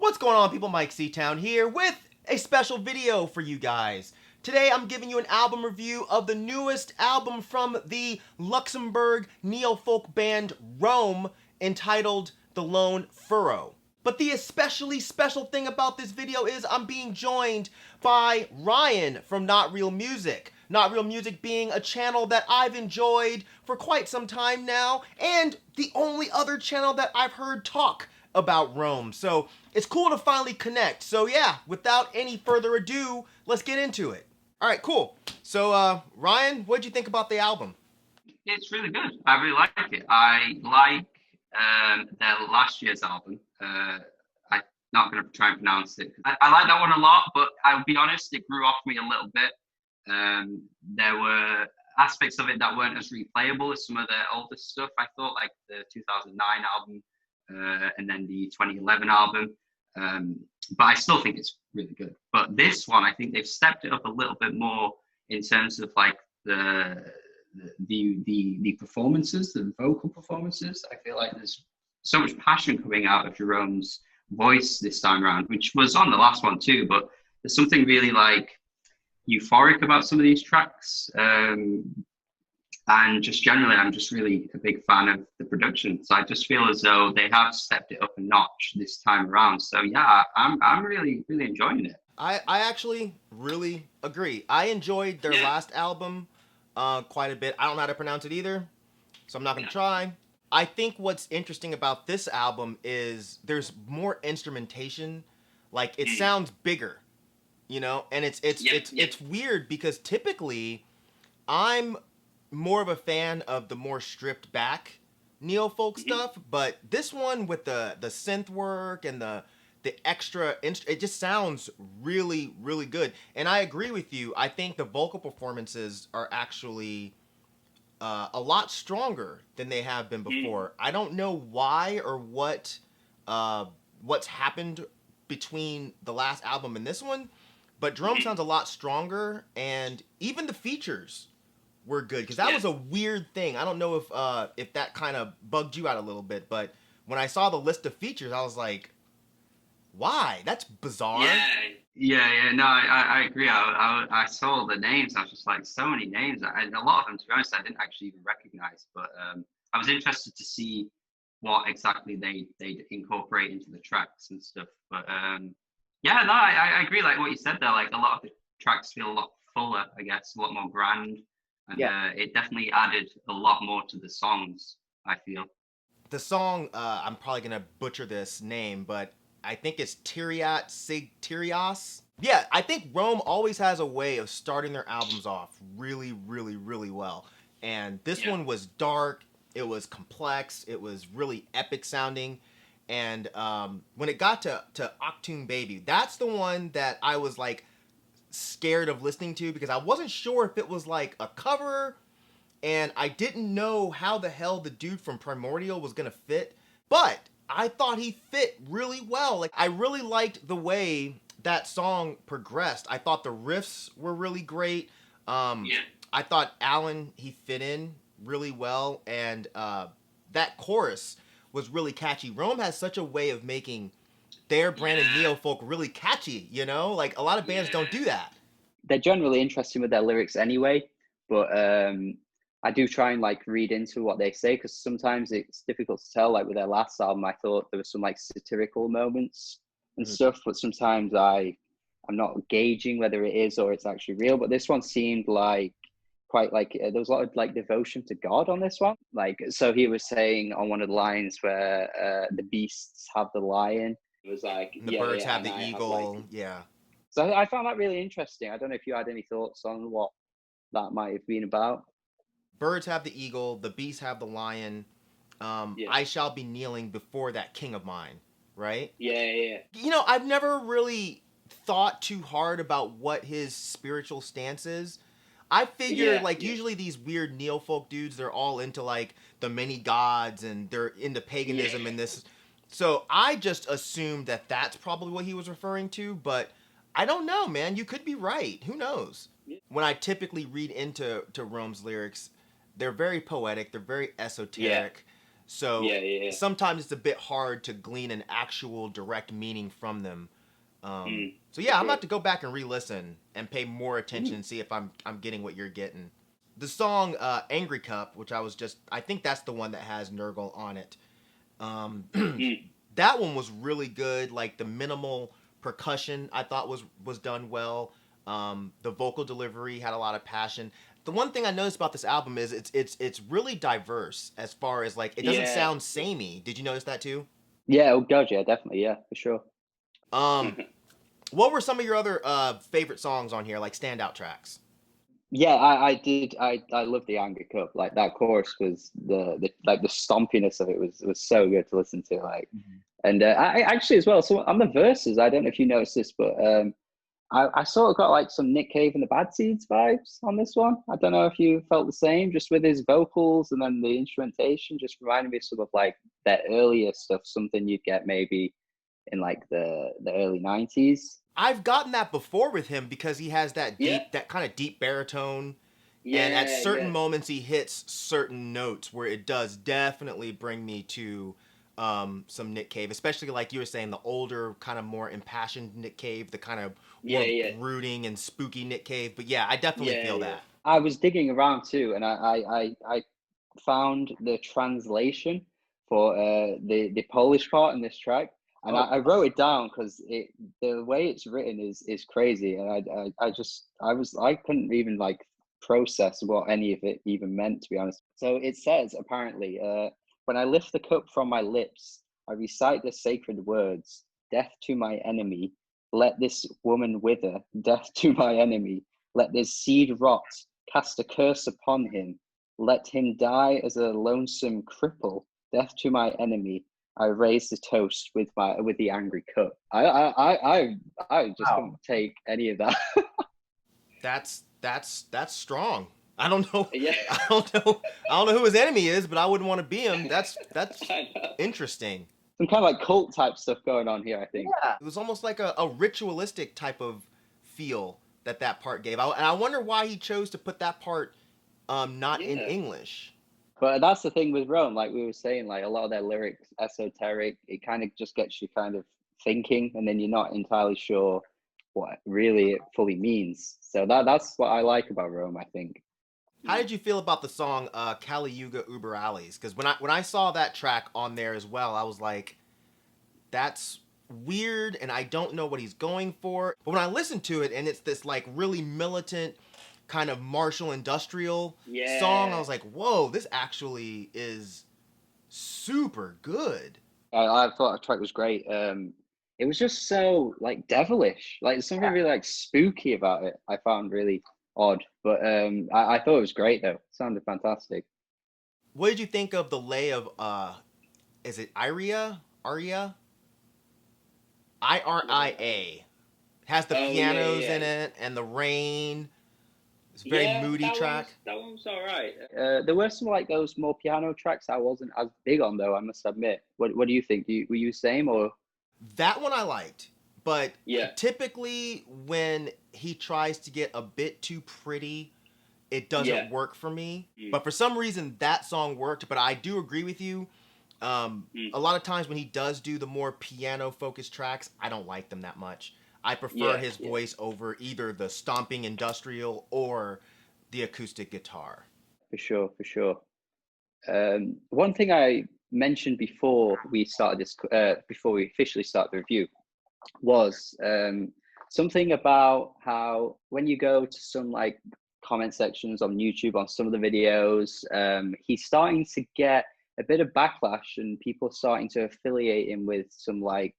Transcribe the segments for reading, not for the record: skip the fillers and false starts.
What's going on, people? Myke C-Town here with a special video for you guys. Today I'm giving you an album review of the newest album from the Luxembourg neo-folk band Rome, entitled The Lone Furrow. But the especially special thing about this video is I'm being joined by Ryan from NotRealMusic. NotRealMusic being a channel that I've enjoyed for quite some time now, and the only other channel that I've heard talk about Rome. So it's cool to finally connect. So yeah, without any further ado, let's get into it. All right, cool. So Ryan, what'd you think about the album? It's really good. I really like it. I like their last year's album. I'm not going to try and pronounce it. I like that one a lot, but I'll be honest, it grew off me a little bit. There were aspects of it that weren't as replayable as some of their older stuff. I thought, like the 2009 album and then the 2011 album. But I still think it's really good. But this one, I think they've stepped it up a little bit more in terms of like the performances, the vocal performances. I feel like there's so much passion coming out of Jerome's voice this time around, which was on the last one too. But there's something really like euphoric about some of these tracks. And just generally, I'm just really a big fan of the production. So I just feel as though they have stepped it up a notch this time around. So yeah, I'm really enjoying it. I actually really agree. I enjoyed their Yeah. last album quite a bit. I don't know how to pronounce it either, so I'm not going to try. I think what's interesting about this album is there's more instrumentation. Like, it sounds bigger, you know? And it's weird because typically I'm more of a fan of the more stripped back neo-folk stuff, but this one with the synth work and the extra it just sounds really good. And I agree with you. I think the vocal performances are actually a lot stronger than they have been before. I don't know why or what's happened between the last album and this one, but drum sounds a lot stronger, and even the features were good, because that was a weird thing. I don't know if that kind of bugged you out a little bit, but when I saw the list of features, I was like, why? That's bizarre. Yeah. No, I agree. I saw the names. I was just like, so many names, and a lot of them, to be honest, I didn't actually even recognize. But I was interested to see what exactly they incorporate into the tracks and stuff. But yeah, no, I agree. Like what you said there, like a lot of the tracks feel a lot fuller, I guess, a lot more grand, and Yeah, it definitely added a lot more to the songs, I feel. The song, I'm probably gonna butcher this name, but I think it's Tyriat Sig Tyrios. Yeah, I think Rome always has a way of starting their albums off really well. And this one was dark, it was complex, it was really epic sounding. And when it got to Octoon Baby, that's the one that I was like scared of listening to, because I wasn't sure if it was like a cover, and I didn't know how the hell the dude from Primordial was gonna fit, but I thought he fit really well. Like, I really liked the way that song progressed. I thought the riffs were really great. I thought Alan, he fit in really well, and that chorus was really catchy. Rome has such a way of making their brand of neo-folk really catchy, you know? Like, a lot of bands don't do that. they're generally interesting with their lyrics anyway, but I do try and like read into what they say, because sometimes it's difficult to tell. Like with their last album, I thought there were some like satirical moments and stuff, but sometimes I'm not gauging whether it is or it's actually real. But this one seemed like quite like there was a lot of like devotion to God on this one. Like, so he was saying on one of the lines where the beasts have the lion. It was like, And the birds have the eagle, like, yeah. so I found that really interesting. I don't know if you had any thoughts on what that might have been about. Birds have the eagle, the beasts have the lion. I shall be kneeling before that king of mine, right? Yeah. You know, I've never really thought too hard about what his spiritual stance is. I figure, usually these weird neo-folk dudes, they're all into, like, the many gods, and they're into paganism and this. So I just assumed that that's probably what he was referring to, but I don't know, man. You could be right. Who knows? When I typically read into Rome's lyrics, they're very poetic, they're very esoteric. So Yeah. sometimes it's a bit hard to glean an actual direct meaning from them. So yeah, I'm Sure. about to go back and re-listen and pay more attention and see if I'm getting what you're getting. The song "Angry Cup," which I think that's the one that has Nurgle on it. Um, that one was really good. Like the minimal percussion, I thought was done well. The vocal delivery had a lot of passion. The one thing I noticed about this album is it's really diverse as far as like it doesn't sound samey. Did you notice that too? Yeah, oh god, yeah, definitely, yeah, for sure. Um, what were some of your other favorite songs on here, like standout tracks? Yeah, I did. I love the Angry Cup. Like that chorus was the stompiness of it was so good to listen to. Like, and I actually as well. So on the verses, I don't know if you noticed this, but I sort of got like some Nick Cave and the Bad Seeds vibes on this one. I don't know if you felt the same, just with his vocals and then the instrumentation, just reminded me sort of like that earlier stuff, something you'd get maybe in like the early 90s. I've gotten that before with him because he has Yeah, that kind of deep baritone, and at certain yeah. moments he hits certain notes where it does definitely bring me to some Nick Cave, especially like you were saying, the older, kind of more impassioned Nick Cave, the kind of more Yeah. brooding and spooky Nick Cave. But yeah, I definitely feel Yeah. that. I was digging around too, and I found the translation for the Polish part in this track, and Oh, I wrote it down because the way it's written is crazy, and I couldn't even like process what any of it even meant, to be honest. So it says apparently, when I lift the cup from my lips, I recite the sacred words, death to my enemy. Let this woman wither, death to my enemy. Let this seed rot, cast a curse upon him. Let him die as a lonesome cripple. Death to my enemy. I raise the toast with the angry cup. I just couldn't take any of that. That's strong. I don't know. Yeah. I don't know. I don't know who his enemy is, but I wouldn't want to be him. That's I know. interesting. Some kind of like cult type stuff going on here, I think. Yeah, it was almost like a ritualistic type of feel that part gave. And I wonder why he chose to put that part not in Yeah. English. But that's the thing with Rome, like we were saying, like a lot of their lyrics, esoteric, it kind of just gets you kind of thinking, and then you're not entirely sure what really it fully means. So that's what I like about Rome, I think. How did you feel about the song Kali Yuga Uber Alleys? Because when I saw that track on there as well, I was like, that's weird and I don't know what he's going for. But when I listened to it and it's this like really militant kind of martial industrial song, I was like, whoa, this actually is super good. I thought the track was great. It was just so like devilish, like there's something really like spooky about it. I found really odd, but I thought it was great though. It sounded fantastic. What did you think of the lay of is it Iria? Aria? Iria. Has the pianos in it and the rain. It's a very moody track. That one was all right. There were some like those more piano tracks I wasn't as big on though. I must admit. What do you think? Were you the same or? That one I liked, but Yeah. typically when he tries to get a bit too pretty, it doesn't work for me. But for some reason that song worked. But I do agree with you. A lot of times when he does do the more piano focused tracks, I don't like them that much. I prefer his voice over either the stomping industrial or the acoustic guitar. For sure, for sure. One thing I mentioned before we started this, before we officially start the review, was something about how when you go to some like comment sections on YouTube on some of the videos, he's starting to get a bit of backlash and people starting to affiliate him with some like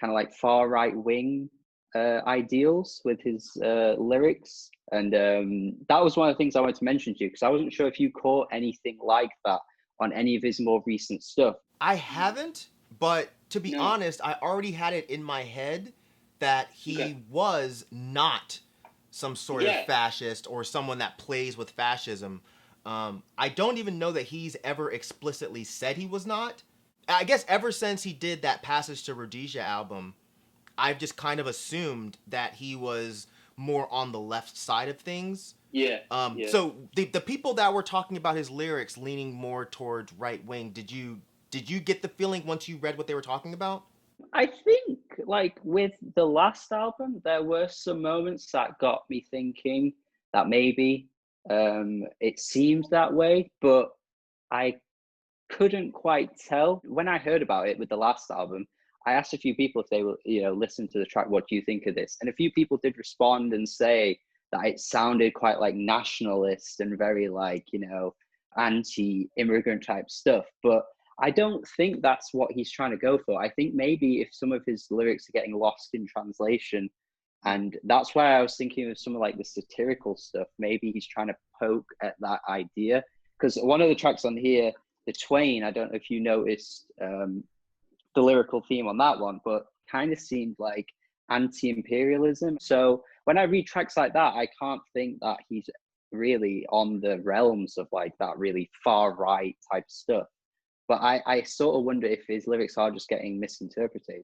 kind of like far right wing ideals with his lyrics. And that was one of the things I wanted to mention to you because I wasn't sure if you caught anything like that on any of his more recent stuff. I haven't, but to be honest, I already had it in my head that he was not some sort of fascist or someone that plays with fascism. I don't even know that he's ever explicitly said he was not. I guess ever since he did that Passage to Rhodesia album, I've just kind of assumed that he was more on the left side of things. Yeah, yeah. So the people that were talking about his lyrics leaning more towards right wing, did you get the feeling once you read what they were talking about? I think like with the last album, there were some moments that got me thinking that maybe it seemed that way, but I couldn't quite tell. When I heard about it with the last album, I asked a few people if they will, listen to the track, what do you think of this? And a few people did respond and say that it sounded quite like nationalist and very like, anti-immigrant type stuff. But I don't think that's what he's trying to go for. I think maybe if some of his lyrics are getting lost in translation, and that's why I was thinking of some of like the satirical stuff, maybe he's trying to poke at that idea. Because one of the tracks on here, the Twain, I don't know if you noticed the lyrical theme on that one, but kind of seemed like anti-imperialism. So when I read tracks like that, I can't think that he's really on the realms of like that really far right type stuff. But I sort of wonder if his lyrics are just getting misinterpreted.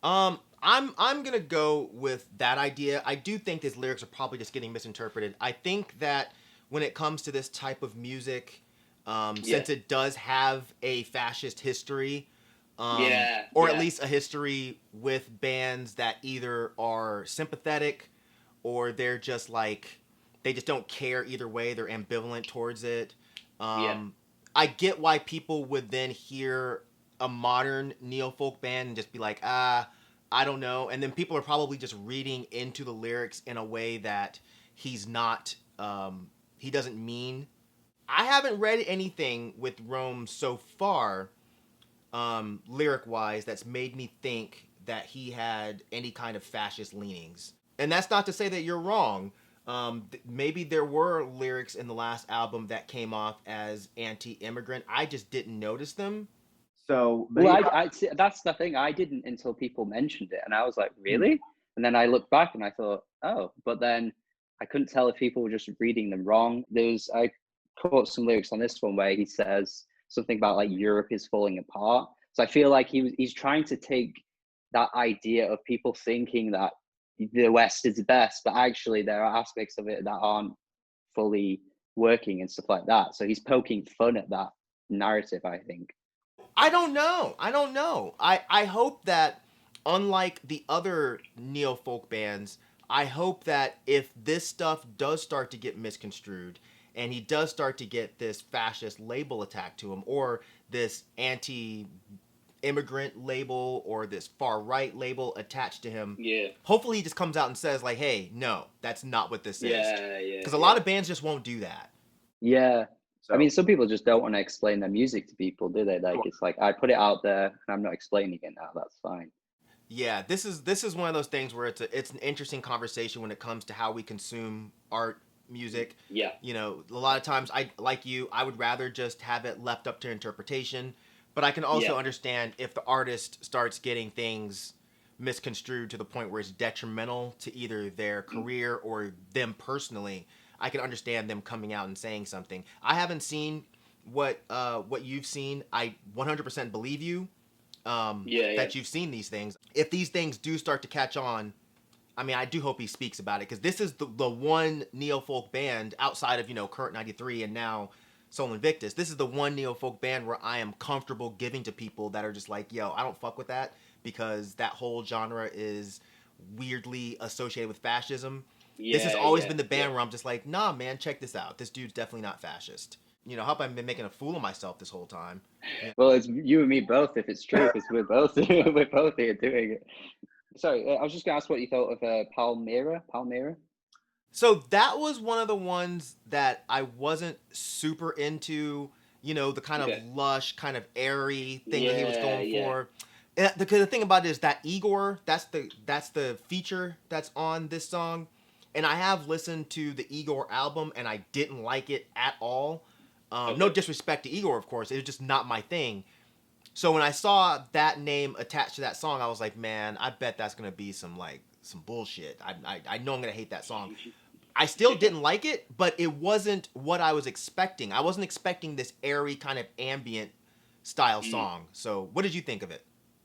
I'm gonna go with that idea. I do think his lyrics are probably just getting misinterpreted. I think that when it comes to this type of music, Yeah. since it does have a fascist history, Yeah, or at yeah, least a history with bands that either are sympathetic or they're just like they just don't care either way. They're ambivalent towards it. yeah, Um, I get why people would then hear a modern neo folk band and just be like, I don't know. And then people are probably just reading into the lyrics in a way that he's not, he doesn't mean. I haven't read anything with Rome so far, lyric wise, that's made me think that he had any kind of fascist leanings. And that's not to say that you're wrong. Maybe there were lyrics in the last album that came off as anti-immigrant. I just didn't notice them. So well, maybe. that's the thing. I didn't until people mentioned it, and I was like, Hmm. really? And then I looked back and I thought, oh, but then I couldn't tell if people were just reading them wrong. I caught some lyrics on this one where he says something about like Europe is falling apart. So I feel like he's trying to take that idea of people thinking that the West is the best, but actually there are aspects of it that aren't fully working and stuff like that. So he's poking fun at that narrative, I think. I don't know. I don't know. I hope that, unlike the other neo folk bands, I hope that if this stuff does start to get misconstrued and he does start to get this fascist label attacked to him, or this anti immigrant label, or this far right label attached to him, Yeah. hopefully he just comes out and says, like, hey, no, that's not what this is. Yeah, Because a lot of bands just won't do that. yeah. I So, mean, some people just don't want to explain their music to people, do they? Like, it's like I put it out there, and I'm not explaining it now. That's fine. yeah, this is one of those things where it's an interesting conversation when it comes to how we consume art, music. Yeah, A lot of times, I like you, I would rather just have it left up to interpretation, but I can yeah, also understand if the artist starts getting things misconstrued to the point where it's detrimental to either their career or them personally. I can understand them coming out and saying something. I haven't seen what you've seen. I 100% believe you, yeah. that you've seen these things. If these things do start to catch on, I mean, I do hope he speaks about it, because this is the one neo folk band outside of Current 93 and now Soul Invictus. This is the one neo folk band where I am comfortable giving to people that are just like, yo, I don't fuck with that, because that whole genre is weirdly associated with fascism. This has always been the band where I'm just like, nah, man, check this out. This dude's definitely not fascist. I hope I've been making a fool of myself this whole time. Well, it's you and me both, if it's true, because we're both we're both here doing it. Sorry, I was just gonna ask what you thought of Palmyra. Palmyra. So that was one of the ones that I wasn't super into, the kind of Okay. lush, kind of airy thing that he was going Yeah. for. The thing about it is that Igor, that's the feature that's on this song, and I have listened to the Igor album and I didn't like it at all. No Okay. disrespect to Igor, of course, it was just not my thing. So when I saw that name attached to that song, I was like, man, I bet that's gonna be some bullshit. I know I'm gonna hate that song. I still didn't like it, but it wasn't what I was expecting. I wasn't expecting this airy kind of ambient style song. So what did you think of it?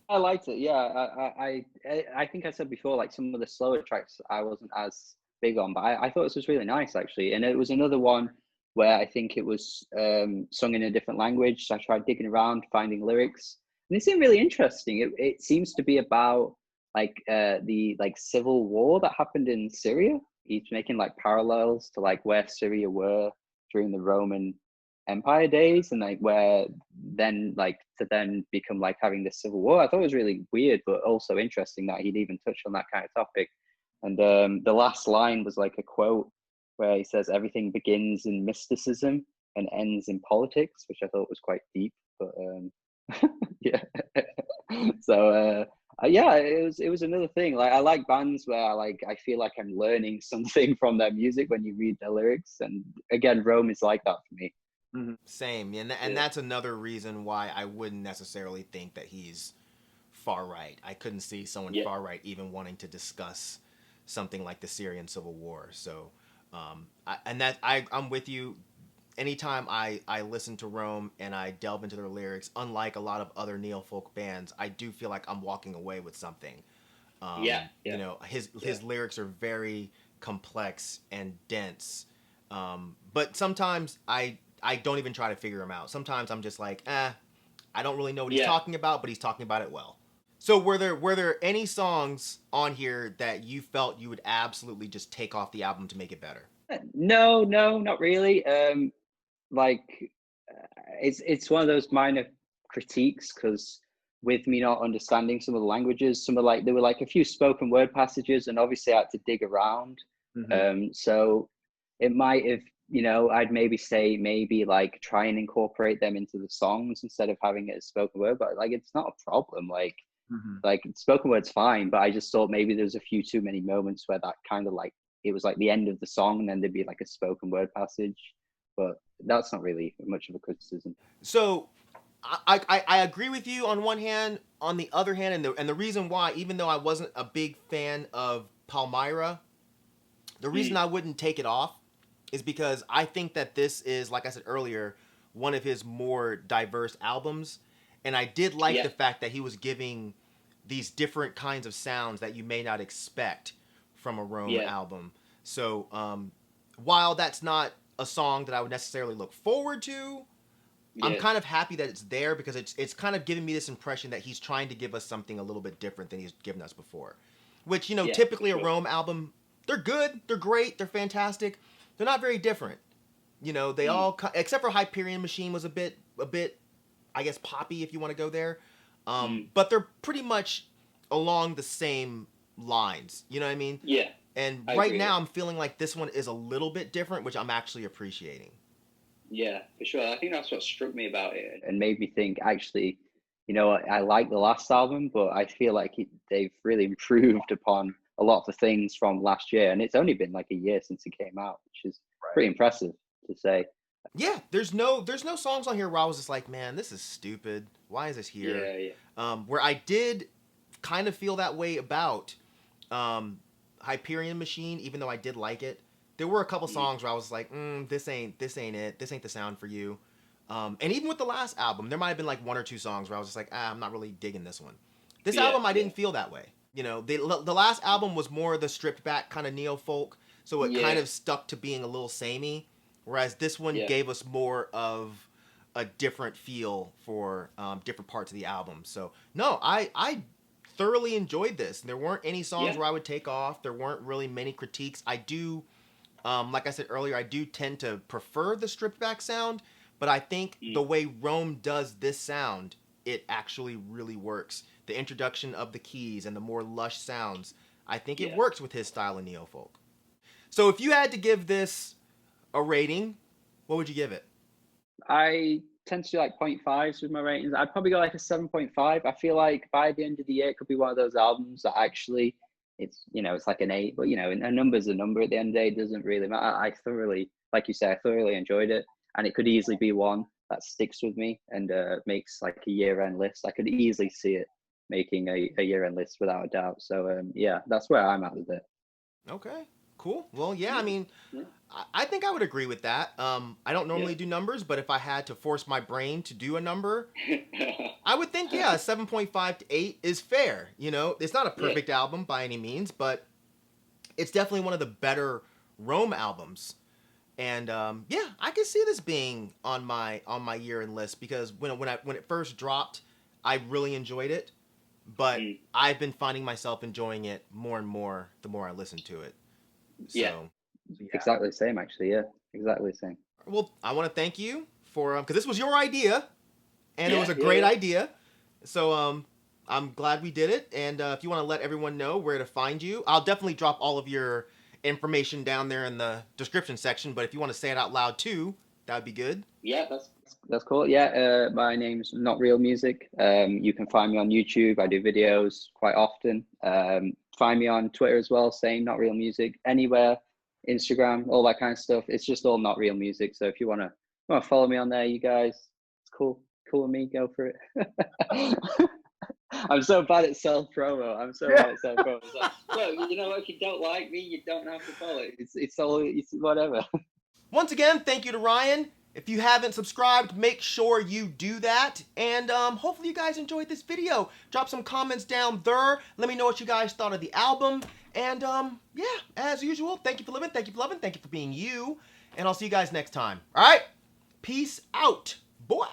I liked it. Yeah, I think I said before, like some of the slower tracks I wasn't as big on, but I thought this was really nice actually, and it was another one where I think it was sung in a different language. So I tried digging around, finding lyrics, and it seemed really interesting. It seems to be about like the like civil war that happened in Syria. He's making like parallels to like where Syria were during the Roman Empire days, and like where then like to then become like having this civil war. I thought it was really weird, but also interesting that he'd even touched on that kind of topic. And the last line was like a quote where he says, "Everything begins in mysticism and ends in politics," which I thought was quite deep. But yeah, so yeah, it was another thing. Like I like bands where I feel like I'm learning something from their music when you read their lyrics, and again, Rome is like that for me. Same, and that's another reason why I wouldn't necessarily think that he's far right. I couldn't see someone far right even wanting to discuss something like the Syrian civil war. So, I'm with you. Anytime I listen to Rome and I delve into their lyrics, unlike a lot of other neo-folk bands, I do feel like I'm walking away with something. You know, his lyrics are very complex and dense. But sometimes I don't even try to figure him out. Sometimes I'm just like, I don't really know what he's talking about, but he's talking about it well. So were there any songs on here that you felt you would absolutely just take off the album to make it better? No, not really. Like it's one of those minor critiques because with me not understanding some of the languages, some of like there were like a few spoken word passages, and obviously I had to dig around. So it might have, you know, I'd maybe say maybe like try and incorporate them into the songs instead of having it as spoken word, but like it's not a problem. Like spoken word's fine, but I just thought maybe there's a few too many moments where that kind of like it was like the end of the song and then there'd be like a spoken word passage, but that's not really much of a criticism. So I agree with you on one hand. On the other hand, and the reason why, even though I wasn't a big fan of Palmyra, the reason I wouldn't take it off is because I think that this is, like I said earlier, one of his more diverse albums. And I did like the fact that he was giving these different kinds of sounds that you may not expect from a Rome album. So while that's not a song that I would necessarily look forward to, I'm kind of happy that it's there because it's kind of giving me this impression that he's trying to give us something a little bit different than he's given us before. Which, you know, typically a Rome album, they're good, they're great, they're fantastic. They're not very different. You know, they all, except for Hyperion Machine was a bit, I guess, poppy if you want to go there. But they're pretty much along the same lines. You know what I mean? Yeah. And right now I'm feeling like this one is a little bit different, which I'm actually appreciating. Yeah, for sure. I think that's what struck me about it and made me think, actually, you know, I like the last album, but I feel like they've really improved upon a lot of the things from last year. And it's only been like a year since it came out, which is pretty impressive to say. Yeah, there's no songs on here where I was just like, man, this is stupid. Why is this here? Where I did kind of feel that way about Hyperion Machine, even though I did like it. There were a couple songs where I was like, this ain't it. This ain't the sound for you. And even with the last album, there might have been like one or two songs where I was just like, I'm not really digging this one. This album, I didn't feel that way. You know, the last album was more the stripped back kind of neo folk, so it kind of stuck to being a little samey. Whereas this one gave us more of a different feel for different parts of the album. So no, I thoroughly enjoyed this. There weren't any songs where I would take off. There weren't really many critiques. I do, like I said earlier, I do tend to prefer the stripped back sound, but I think the way Rome does this sound, it actually really works. The introduction of the keys and the more lush sounds, I think it works with his style of neo-folk. So if you had to give this a rating, what would you give it? I tend to do like 0.5s with my ratings. I'd probably go like a 7.5. I feel like by the end of the year, it could be one of those albums that actually it's, you know, it's like an 8, but you know, a number's a number at the end of the day. It doesn't really matter. I thoroughly, like you say, I thoroughly enjoyed it, and it could easily be one that sticks with me and makes like a year-end list. I could easily see it making a year-end list without a doubt. So yeah, that's where I'm at with it. Okay, cool. Well, yeah, I mean, I think I would agree with that. I don't normally do numbers, but if I had to force my brain to do a number, I would think, 7.5 to 8 is fair. You know, it's not a perfect album by any means, but it's definitely one of the better Rome albums. And yeah, I can see this being on my year-end list because when it first dropped, I really enjoyed it, but I've been finding myself enjoying it more and more the more I listen to it. So, yeah. Exactly the same, actually. Yeah, exactly the same. well, I want to thank you for because this was your idea, and it was a great idea. So I'm glad we did it. And if you want to let everyone know where to find you, I'll definitely drop all of your information down there in the description section. But if you want to say it out loud too, that would be good. Yeah, that's cool. Yeah, my name's NotRealMusic. You can find me on YouTube. I do videos quite often. Find me on Twitter as well, saying NotRealMusic. Anywhere, Instagram, all that kind of stuff. It's just all NotRealMusic. So if you wanna follow me on there, you guys, it's cool. Cool with me. Go for it. I'm so bad at self promo. I'm so bad at self promo. It's like, look, you know what? If you don't like me, you don't have to follow it. It's whatever. Once again, thank you to Ryan. If you haven't subscribed, make sure you do that. And hopefully you guys enjoyed this video. Drop some comments down there. Let me know what you guys thought of the album. And yeah, as usual, thank you for living, thank you for loving, thank you for being you. And I'll see you guys next time. All right? Peace out, boy.